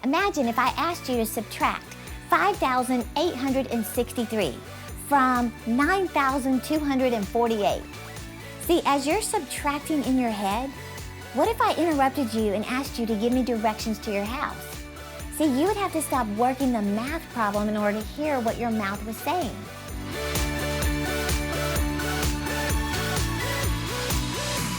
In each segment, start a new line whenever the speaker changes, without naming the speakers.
Imagine if I asked you to subtract 5,863 from 9,248. See, as you're subtracting in your head, what if I interrupted you and asked you to give me directions to your house? See, you would have to stop working the math problem in order to hear what your mouth was saying.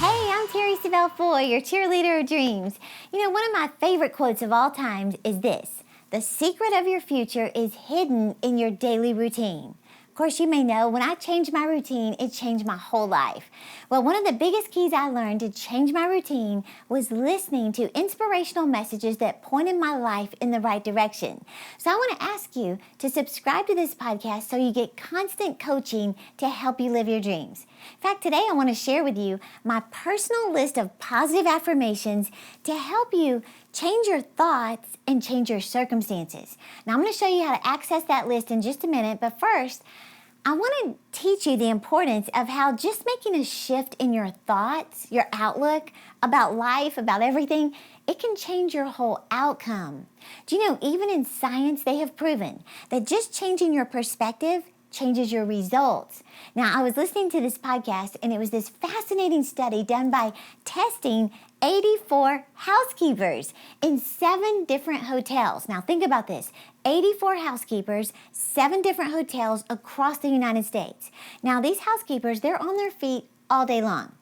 Hey, I'm Terry Savelle Foy, your cheerleader of dreams. You know, one of my favorite quotes of all times is this: "The secret of your future is hidden in your daily routine." Of course, you may know when I changed my routine, it changed my whole life. Well, one of the biggest keys I learned to change my routine was listening to inspirational messages that pointed my life in the right direction. So I want to ask you to subscribe to this podcast so you get constant coaching to help you live your dreams. In fact, today I want to share with you my personal list of positive affirmations to help you change your thoughts and change your circumstances. Now, I'm going to show you how to access that list in just a minute, but first, I want to teach you the importance of how just making a shift in your thoughts, your outlook about life, about everything, it can change your whole outcome. Do you know, even in science, they have proven that just changing your perspective changes your results. Now, I was listening to this podcast, and it was this fascinating study done by testing 84 housekeepers in 7 different hotels. Now, think about this: 84 housekeepers, 7 different hotels across the United States. Now, these housekeepers, they're on their feet all day long.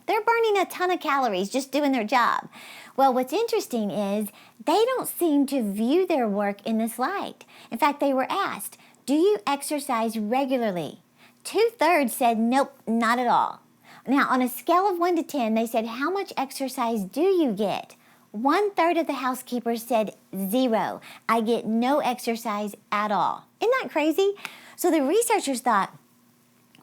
They're burning a ton of calories just doing their job. Well, what's interesting is they don't seem to view their work in this light. In fact, they were asked, "Do you exercise regularly?" 2/3 said, "Nope, not at all." Now, on a scale of 1 to 10, they said, "How much exercise do you get?" 1/3 of the housekeepers said, "0. I get no exercise at all." Isn't that crazy? So the researchers thought,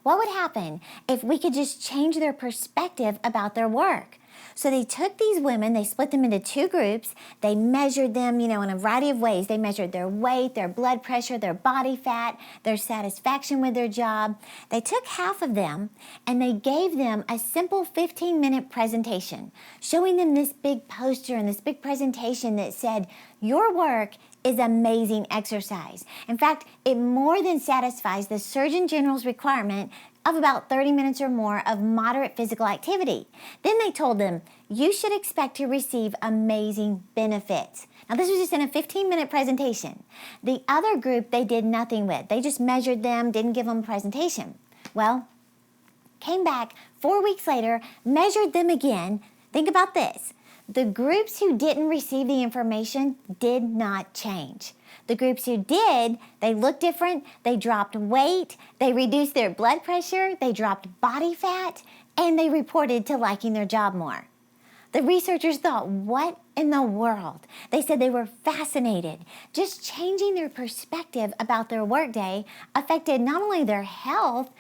what would happen if we could just change their perspective about their work? So they took these women, they split them into 2 groups, they measured them, in a variety of ways. They measured their weight, their blood pressure, their body fat, their satisfaction with their job. They took half of them and they gave them a simple 15-minute presentation, showing them this big poster and this big presentation that said, "Your work is amazing exercise. In fact, it more than satisfies the Surgeon General's requirement of about 30 minutes or more of moderate physical activity." Then they told them, "You should expect to receive amazing benefits." Now, this was just in a 15-minute presentation. The other group, they did nothing with. They just measured them, didn't give them a presentation. Well, came back 4 weeks later, measured them again. Think about this. The groups who didn't receive the information did not change. The groups who did, they looked different, they dropped weight, they reduced their blood pressure, they dropped body fat, and they reported to liking their job more. The researchers thought, what in the world? They said they were fascinated. Just changing their perspective about their workday affected not only their health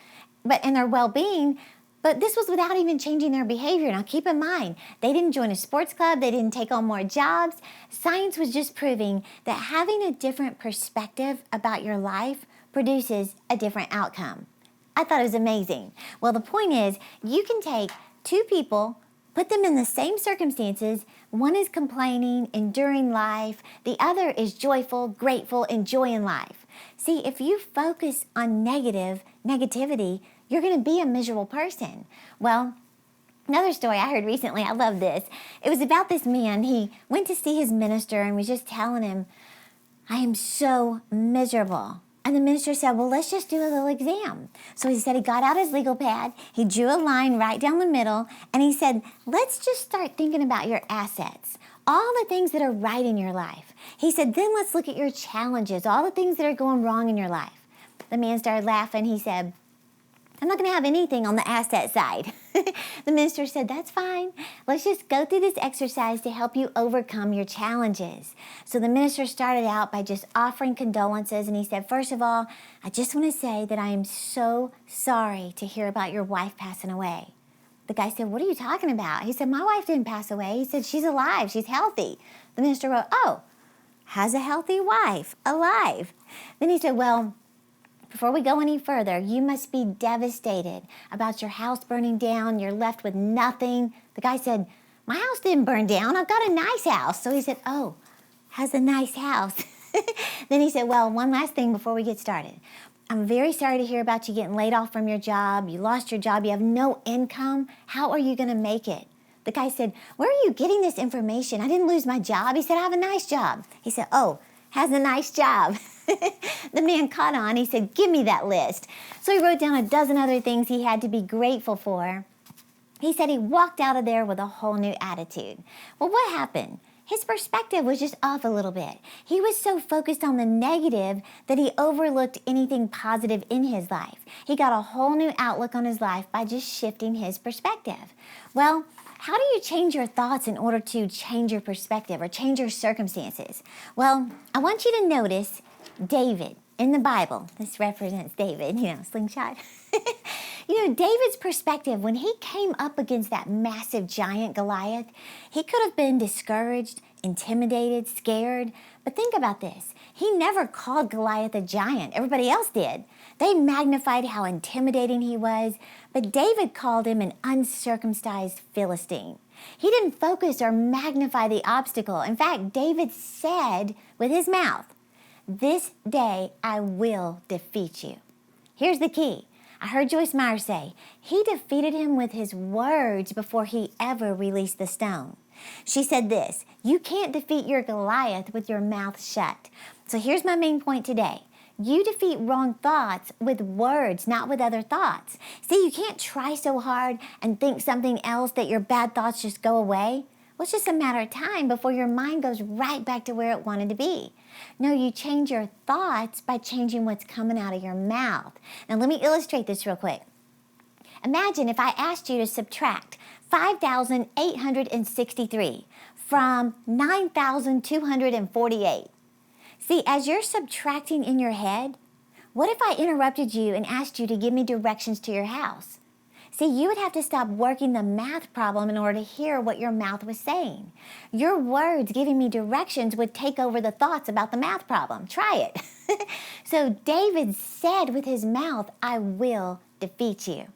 and their well-being, but this was without even changing their behavior. Now, keep in mind, they didn't join a sports club. They didn't take on more jobs. Science was just proving that having a different perspective about your life produces a different outcome. I thought it was amazing. Well, the point is, you can take 2 people, put them in the same circumstances. One is complaining, enduring life. The other is joyful, grateful, enjoying life. See, if you focus on negativity, you're going to be a miserable person. Well, another story I heard recently, I love this. It was about this man. He went to see his minister and was just telling him, "I am so miserable." And the minister said, "Well, let's just do a little exam." So he said he got out his legal pad, he drew a line right down the middle, and he said, "Let's just start thinking about your assets, all the things that are right in your life." He said, "Then let's look at your challenges, all the things that are going wrong in your life." The man started laughing. He said, "I'm not going to have anything on the asset side." The minister said, "That's fine. Let's just go through this exercise to help you overcome your challenges." So the minister started out by just offering condolences, and he said, "First of all, I just want to say that I am so sorry to hear about your wife passing away." The guy said, "What are you talking about?" He said, "My wife didn't pass away." He said, "She's alive. She's healthy." The minister wrote, "Oh, has a healthy wife, alive." Then he said, "Well, before we go any further, you must be devastated about your house burning down. You're left with nothing." The guy said, "My house didn't burn down. I've got a nice house." So he said, "Oh, has a nice house. Then he said, well, one last thing before we get started. I'm very sorry to hear about you getting laid off from your job. You lost your job. You have no income. How are you going to make it? The guy said, where are you getting this information? I didn't lose my job. He said, I have a nice job. He said, oh, has a nice job. The man caught on. He said, give me that list. So he wrote down a dozen other things he had to be grateful for. He said he walked out of there with a whole new attitude. Well, what happened? His perspective was just off a little bit. He was so focused on the negative that he overlooked anything positive in his life. He got a whole new outlook on his life by just shifting his perspective. Well, how do you change your thoughts in order to change your perspective or change your circumstances? Well, I want you to notice David in the Bible. This represents David, slingshot. David's perspective, when he came up against that massive giant Goliath, he could have been discouraged, intimidated, scared. But think about this. He never called Goliath a giant. Everybody else did. They magnified how intimidating he was, but David called him an uncircumcised Philistine. He didn't focus or magnify the obstacle. In fact, David said with his mouth, this day I will defeat you. Here's the key. I heard Joyce Meyer say, he defeated him with his words before he ever released the stone. She said this, you can't defeat your Goliath with your mouth shut. So here's my main point today. You defeat wrong thoughts with words, not with other thoughts. See, you can't try so hard and think something else that your bad thoughts just go away. Well, it's just a matter of time before your mind goes right back to where it wanted to be. No, you change your thoughts by changing what's coming out of your mouth. Now, let me illustrate this real quick. Imagine if I asked you to subtract 5,863 from 9,248. See, as you're subtracting in your head, what if I interrupted you and asked you to give me directions to your house? See, you would have to stop working the math problem in order to hear what your mouth was saying. Your words giving me directions would take over the thoughts about the math problem. Try it. So David said with his mouth, I will defeat you.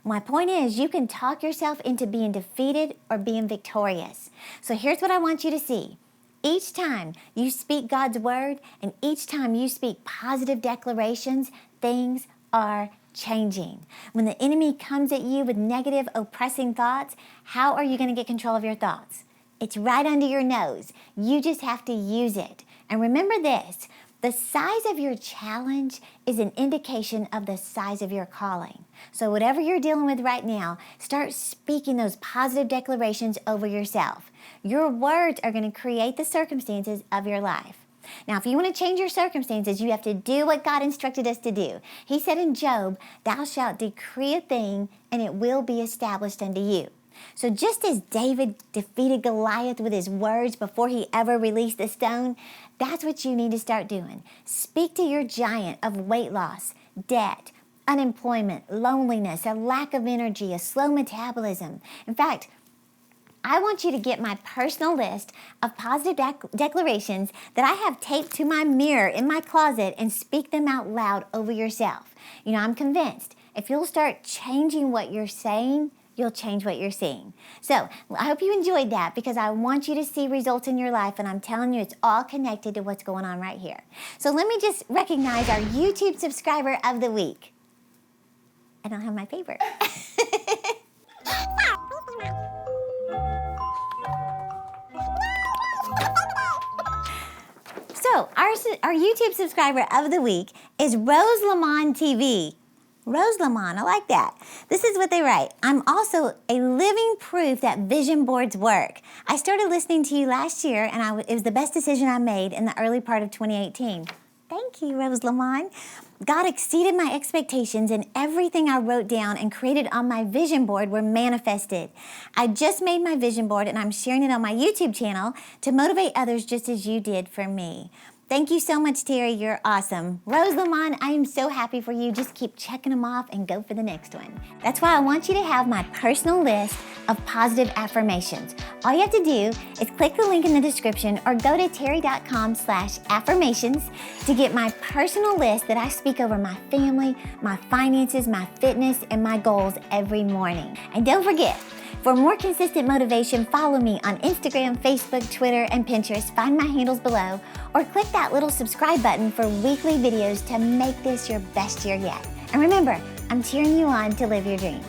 My point is, you can talk yourself into being defeated or being victorious. So here's what I want you to see. Each time you speak God's word and each time you speak positive declarations, things are changing. When the enemy comes at you with negative, oppressing thoughts, how are you going to get control of your thoughts? It's right under your nose. You just have to use it. And remember this, the size of your challenge is an indication of the size of your calling. So whatever you're dealing with right now, start speaking those positive declarations over yourself. Your words are going to create the circumstances of your life. Now, if you want to change your circumstances, you have to do what God instructed us to do. He said in Job, thou shalt decree a thing, and it will be established unto you. So just as David defeated Goliath with his words before he ever released the stone, that's what you need to start doing. Speak to your giant of weight loss, debt, unemployment, loneliness, a lack of energy, a slow metabolism. In fact, I want you to get my personal list of positive declarations that I have taped to my mirror in my closet and speak them out loud over yourself. I'm convinced if you'll start changing what you're saying, you'll change what you're seeing. So I hope you enjoyed that because I want you to see results in your life, and I'm telling you it's all connected to what's going on right here. So let me just recognize our YouTube subscriber of the week. I don't have my paper. So our YouTube subscriber of the week is Rose Lamont TV. Rose Lamont, I like that. This is what they write. I'm also a living proof that vision boards work. I started listening to you last year, and it was the best decision I made in the early part of 2018. Thank you, Rose Lamont. God exceeded my expectations, and everything I wrote down and created on my vision board were manifested. I just made my vision board, and I'm sharing it on my YouTube channel to motivate others just as you did for me. Thank you so much, Terry. You're awesome. Rose Lamont, I am so happy for you. Just keep checking them off and go for the next one. That's why I want you to have my personal list of positive affirmations. All you have to do is click the link in the description or go to terry.com/affirmations to get my personal list that I speak over my family, my finances, my fitness, and my goals every morning. And don't forget, For more consistent motivation, follow me on Instagram, Facebook, Twitter, and Pinterest. Find my handles below, or click that little subscribe button for weekly videos to make this your best year yet. And remember, I'm cheering you on to live your dreams.